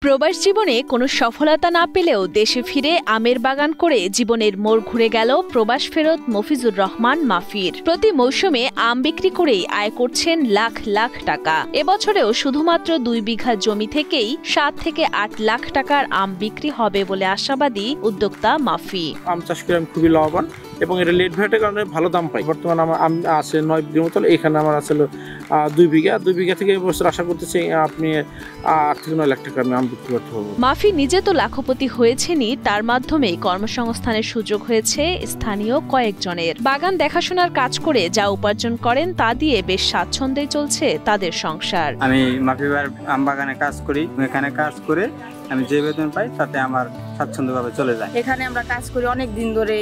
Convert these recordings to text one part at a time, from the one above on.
প্রবাস জীবনে কোনো সফলতা না পেলেও দেশে ফিরে আমের বাগান করে জীবনের মোড় ঘুরে গেল প্রবাস ফেরত মফিজুর রহমান মাফির। প্রতি মৌসুমে আম বিক্রি করেই আয় করছেন লাখ লাখ টাকা। এবছরেও শুধুমাত্র 2 বিঘা জমি থেকেই 7 থেকে 8 লাখ টাকার আম বিক্রি হবে বলে আশাবাদী উদ্যোক্তা মাফি। আম চাষ করে আমি খুবই লাভবান এবং এটা লেট ভ্যাটের কারণে ভালো দাম পাই। বর্তমানে আমার আম আছে 9 বিঘা মতো, এখানে আমার আছে 2 বিঘা থেকে এবছর আশা করতেছি আপনি 8 থেকে 9 লাখ টাকা আমি আম বিক্রি করতে পারবো। মাফি নিজে তো লাখপতি হয়েছেনই, তার মাধ্যমেই কর্মসংস্থানের সুযোগ হয়েছে স্থানীয় কয়েকজনের। বাগান দেখাশোনার কাজ করে যা উপার্জন করেন তা দিয়ে বেশ স্বাচ্ছন্দ্যে চলছে তাদের সংসার। আমি মাফিবার আম বাগানে কাজ করি, এখানে কাজ করে আমি যে বেতন পাই তাতে আমার স্বাচ্ছন্দ্যভাবে চলে যায়। এখানে আমরা কাজ করি অনেক দিন ধরে,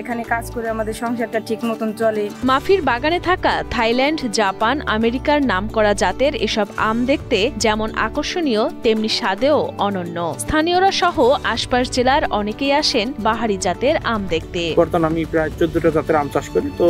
এখানে কাজ করে আমাদের সংসারটা ঠিক মতন চলে। মাফির বাগানে থাকা থাইল্যান্ড, জাপান, আমেরিকার নামকরা জাতের এসব আম দেখতে যেমন আকর্ষণীয় তেমনি স্বাদেও অনন্য। স্থানীয়রা সহ আশপাশ জেলার অনেকেই আসেন বাহারি জাতের আম দেখতে। বর্তমানে আমি প্রায় 14টা জাতের আম চাষ করি। তো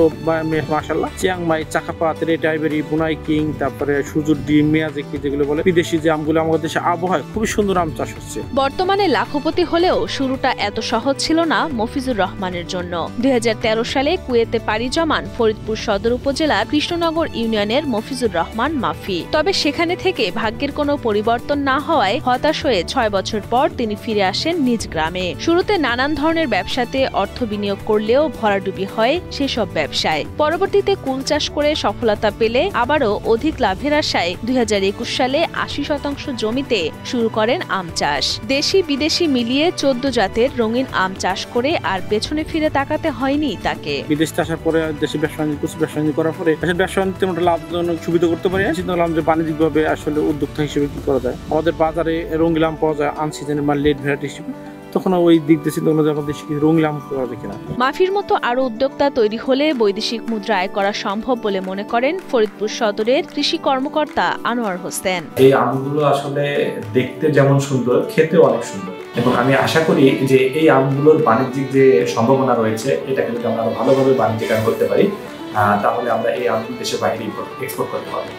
মাশাআল্লাহ চিয়াংমাই, চাকাপাত, রেড আইভরি, বুনাই কিং, তারপরে সুজুর ডিম, মিয়াজাকি যেগুলো বলে বিদেশি যে আমগুলো আমাদের দেশে আবহাওয়ায় খুবই সুন্দর আম চাষ হচ্ছে। বর্তমানে লাখপতি হলেও শুরুটা এত সহজ ছিল না মফিজুর রহমানের জন্য। 2013 সালে কুয়েতে পাড়ি জমান ফরিদপুর সদর উপজেলার কৃষ্ণনগর ইউনিয়নের মফিজুর রহমান মাফি। তবে সেখানে থেকে ভাগ্যের কোনো পরিবর্তন না হওয়ায় হতাশ হয়ে 6 বছর পর তিনি ফিরে আসেন নিজ গ্রামে। শুরুতে নানান ধরনের ব্যবসাতে অর্থ বিনিয়োগ করলেও ভরাডুবি হয় সেসব ব্যবসায়। পরবর্তীতে কুল চাষ করে সফলতা পেলে আবারও অধিক লাভের আশায় 2021 সালে 80% জমিতে শুরু করেন আম চাষ। দেশি বিদেশি মিলিয়ে 14 জাতের রঙিন আম চাষ করে আর পেছনে ফিরে তাকাতে হয়নি তাকে। বিদেশ আসার পরে দেশে ব্যবসা বাণিজ্য করার পরে ব্যবসা বাণিজ্যে আমরা লাভজনক সুবিধা করতে পারি। চিন্তা করলাম যে বাণিজ্যিকভাবে আসলে উদ্যোক্তা হিসেবে কি করা যায়। আমাদের বাজারে রঙিন আম পাওয়া যায় আনসিজনে বা লেট ভ্যারাইটি হিসেবে, তখন ওই দিক দিয়ে চিন্তা করলাম যে আমাদের রঙিন আম করা যায় কিনা। মাফির মতো আরো উদ্যোক্তা তৈরি হলে বৈদেশিক মুদ্রা আয় করা সম্ভব বলে মনে করেন ফরিদপুর সদরের কৃষি কর্মকর্তা আনোয়ার হোসেন। এই আমগুলো আসলে দেখতে যেমন সুন্দর, খেতেও অনেক সুন্দর এবং আমি আশা করি যে এই আমগুলোর বাণিজ্যিক যে সম্ভাবনা রয়েছে এটাকে যদি আমরা ভালোভাবে বাণিজ্যিকরণ করতে পারি তাহলে আমরা এই আম দেশের বাইরে এক্সপোর্ট করতে পারবো।